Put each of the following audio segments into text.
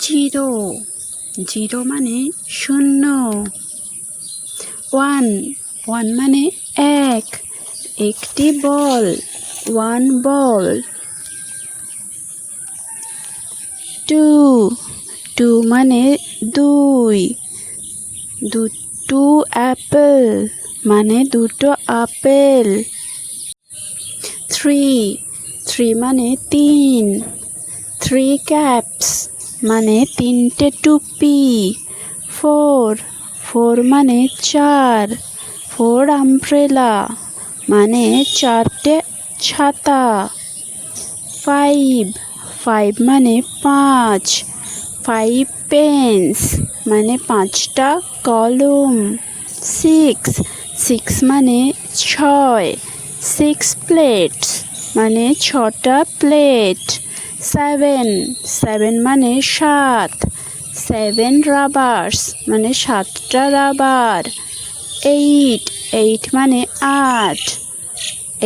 Zero, zero মানে শূন্য। One, one মানে এক, একটি বল, ওয়ান বল। টু, টু মানে দুই, টু অ্যাপেল মানে দুটো আপেল। থ্রি, থ্রি মানে তিন, থ্রি ক্যাপস মানে তিনটে টুপি। ফোর, ফোর মানে চার, ফোর আমব্রেলা মানে চারটে ছাতা। ফাইভ, ফাইভ মানে পাঁচ, ফাইভ পেন্স মানে পাঁচটা কলম। সিক্স, সিক্স মানে ছয়, সিক্স প্লেটস মানে ছটা প্লেট। সেভেন, সেভেন মানে সাত, সেভেন রাবার্স মানে সাতটা রাবার। এইট, এইট মানে আট,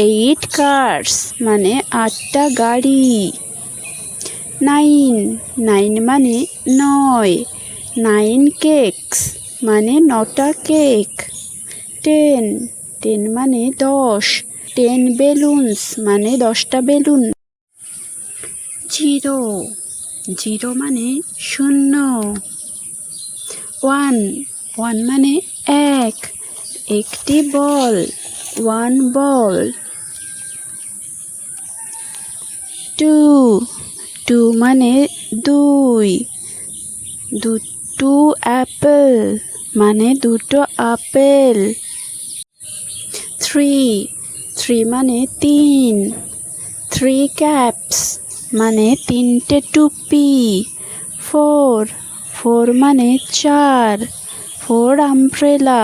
এইট কার্স মানে আটটা গাড়ি। নাইন, নাইন মানে নয়, নাইন কেকস মানে নটা কেক। টেন, টেন মানে দশ, টেন বেলুনস মানে দশটা বেলুন। জিরো, জিরো মানে শূন্য। ওয়ান, ওয়ান মানে এক, একটি বল, ওয়ান বল। টু, টু মানে দুই, টু অ্যাপেল মানে দুটো আপেল। থ্রি, থ্রি মানে তিন, থ্রি ক্যাপস মানে তিনটে টুপি। ফোর, ফোর মানে চার, ফোর আমব্রেলা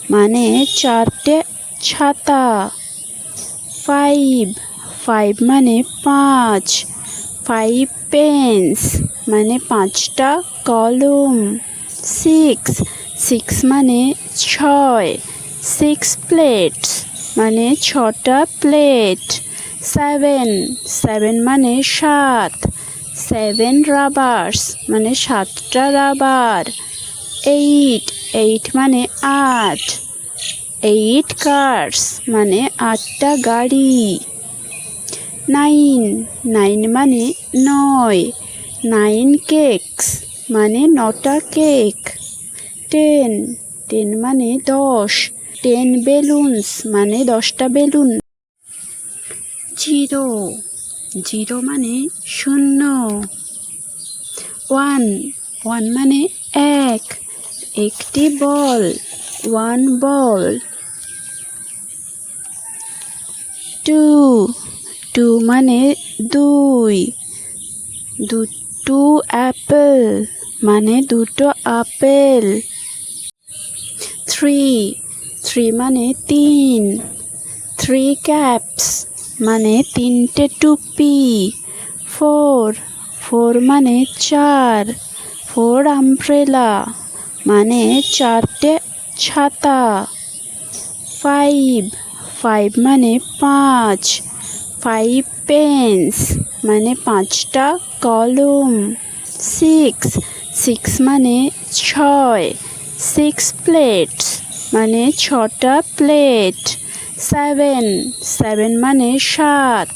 মানে চারটে ছাতা। ফাইভ, ফাইভ মানে পাঁচ, ফাইভ পেন্স মানে পাঁচটা কলম। সিক্স, সিক্স মানে ছয়, সিক্স প্লেটস মানে ছটা প্লেট। সেভেন, সেভেন মানে সাত, সেভেন রাবার্স মানে সাতটা রাবার। এইট, এইট মানে আট, এইট কার্স মানে আটটা গাড়ি। নাইন, নাইন মানে নয়, নাইন কেকস মানে নটা কেক। টেন, টেন মানে দশ, টেন বেলুনস মানে দশটা বেলুন। জিরো, জিরো মানে শূন্য। ওয়ান, ওয়ান মানে এক, একটি বল, ওয়ান বল। টু, টু মানে দুই, টু অ্যাপেল মানে দুটো আপেল। থ্রি, থ্রি মানে তিন, থ্রি ক্যাপস মানে তিনটে টুপি। ফোর, ফোর মানে চার, ফোর আমব্রেলা মানে চারটে ছাতা। ফাইভ, ফাইভ মানে পাঁচ, ফাইভ পেন্স মানে পাঁচটা কলম। সিক্স, সিক্স মানে ছয়, সিক্স প্লেটস মানে ছটা প্লেট। সেভেন, সেভেন মানে সাত,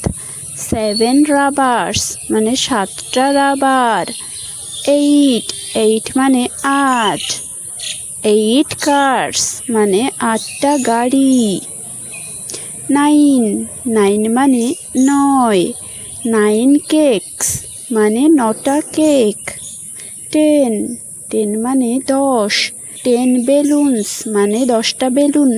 সেভেন রাবার্স মানে সাতটা রাবার। এইট, এইট মানে আট, এইট কার্স মানে আটটা গাড়ি। নাইন, নাইন মানে নয়, নাইন কেকস মানে নটা কেক। টেন, টেন মানে দশ, টেন বেলুনস মানে দশটা বেলুন।